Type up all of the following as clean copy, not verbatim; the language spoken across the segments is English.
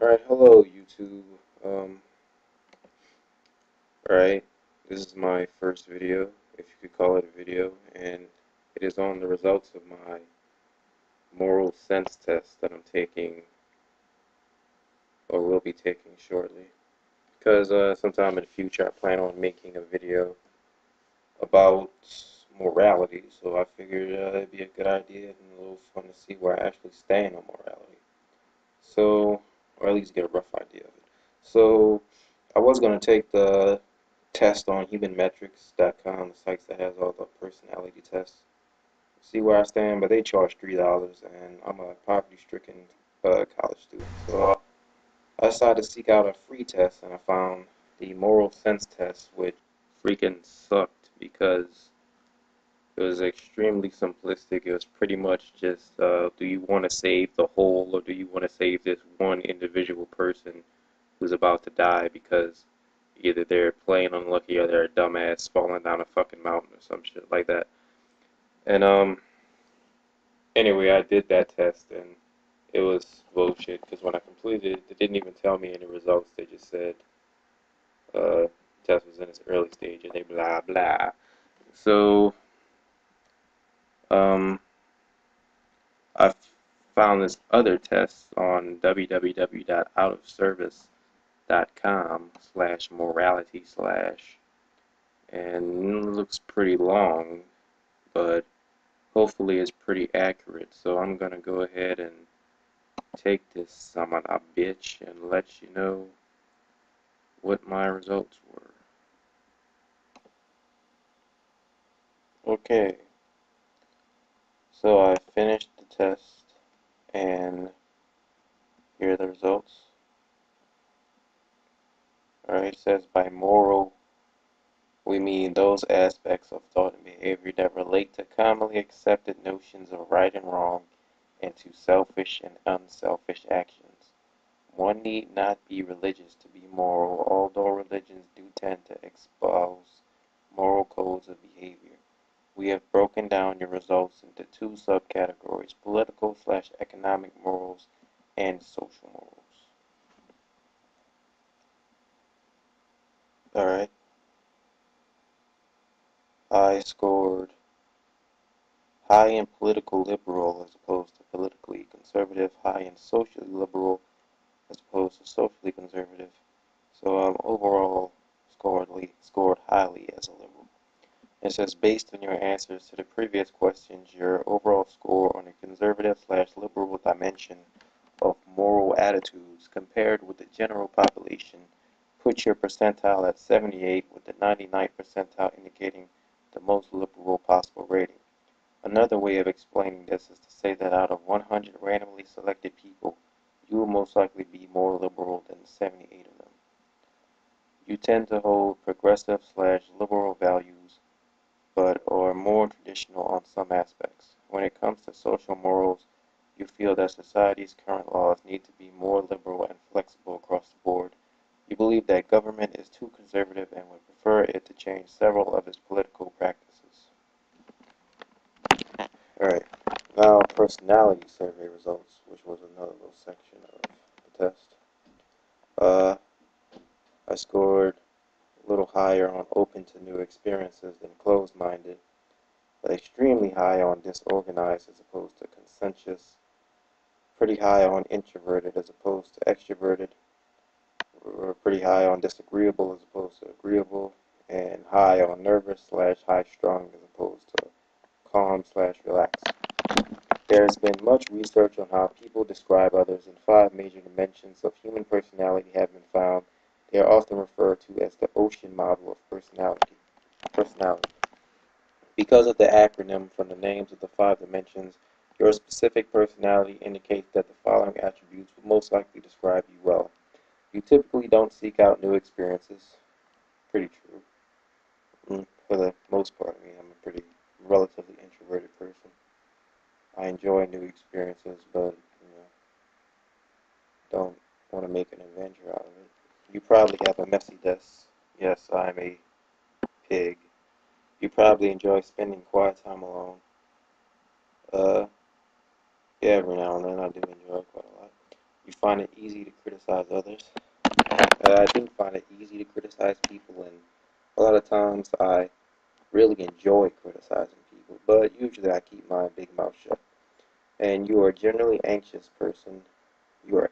Alright, hello YouTube. Alright, this is my first video, if you could call it a video, and it is on the results of my moral sense test that I'm taking, or will be taking shortly. Because sometime in the future I plan on making a video about morality, so I figured it'd be a good idea and a little fun to see where I actually stand on morality. So, or at least get a rough idea of it. So, I was going to take the test on humanmetrics.com, the site that has all the personality tests, see where I stand, but they charge $3, and I'm a poverty-stricken college student. So I decided to seek out a free test, and I found the moral sense test, which freaking sucked because it was extremely simplistic. It was pretty much just, do you want to save the whole, or do you want to save this one individual person who's about to die because either they're plain unlucky or they're a dumbass falling down a fucking mountain or some shit like that. And anyway, I did that test and it was bullshit because when I completed it, they didn't even tell me any results. They just said the test was in its early stage and they blah blah. So um, I found this other test on www.outofservice.com/morality slash, and it looks pretty long, but hopefully it's pretty accurate. So I'm gonna go ahead and take this summon a bitch and let you know what my results were. Okay, so I finished the test and here are the results. Alright, it says by moral we mean those aspects of thought and behavior that relate to commonly accepted notions of right and wrong and to selfish and unselfish actions. One need not be religious to be moral, although religions do tend to espouse moral codes of behavior. We have broken down your results into two subcategories: political/economic morals and social morals. Alright, I scored high in political liberal as opposed to politically conservative, high in socially liberal as opposed to socially conservative. So overall scored highly as a liberal. It says based on your answers to the previous questions, your overall score on the conservative/liberal dimension of moral attitudes compared with the general population puts your percentile at 78, with the 99th percentile indicating the most liberal possible rating. Another way of explaining this is to say that out of 100 randomly selected people, you will most likely be more liberal than 78 of them. You tend to hold progressive/liberal values, but are more traditional on some aspects. When it comes to social morals, you feel that society's current laws need to be more liberal and flexible across the board. You believe that government is too conservative and would prefer it to change several of its political practices. Alright, now personality survey results, which was another little section of the test. I scored a little higher on open to new experiences than closed-minded, but extremely high on disorganized as opposed to conscientious, pretty high on introverted as opposed to extroverted, or pretty high on disagreeable as opposed to agreeable, and high on nervous/high strung as opposed to calm/relaxed. There has been much research on how people describe others, and 5 major dimensions of human personality have been found. They are often referred to as the ocean model of personality. Because of the acronym from the names of the 5 dimensions, your specific personality indicates that the following attributes will most likely describe you well. You typically don't seek out new experiences. Pretty true. For the most part, I mean, I'm a pretty relatively introverted person. I enjoy new experiences, but don't want to make an adventure out of it. You probably have a messy desk. Yes, I'm a pig. You probably enjoy spending quiet time alone. Uh, yeah, every now and then I do enjoy it quite a lot. you find it easy to criticize others. I do find it easy to criticize people, and a lot of times I really enjoy criticizing people, but usually I keep my big mouth shut. And you are a generally anxious person. You are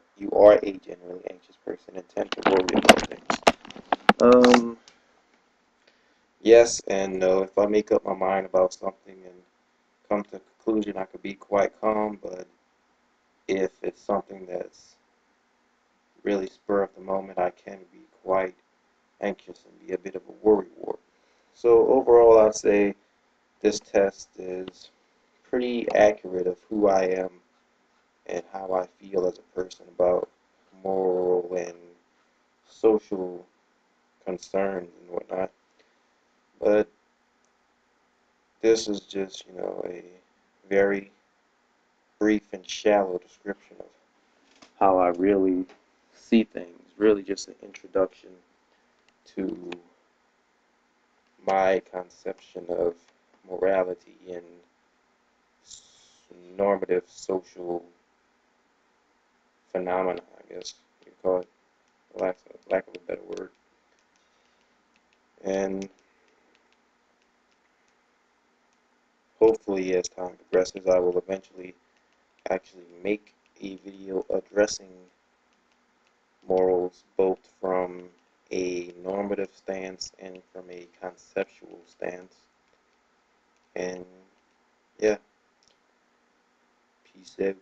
a generally anxious person and tend to worry about things. Yes and no. If I make up my mind about something and come to a conclusion, I could be quite calm, but if it's something that's really spur of the moment, I can be quite anxious and be a bit of a worrywart. So overall, I'd say this test is pretty accurate of who I am and how I feel as a person about moral and social concerns and whatnot. But this is just, a very brief and shallow description of how I really see things. Really just an introduction to my conception of morality and normative social phenomena, I guess you call it, lack of a better word. And hopefully, as time progresses, I will eventually actually make a video addressing morals both from a normative stance and from a conceptual stance. And yeah, peace out.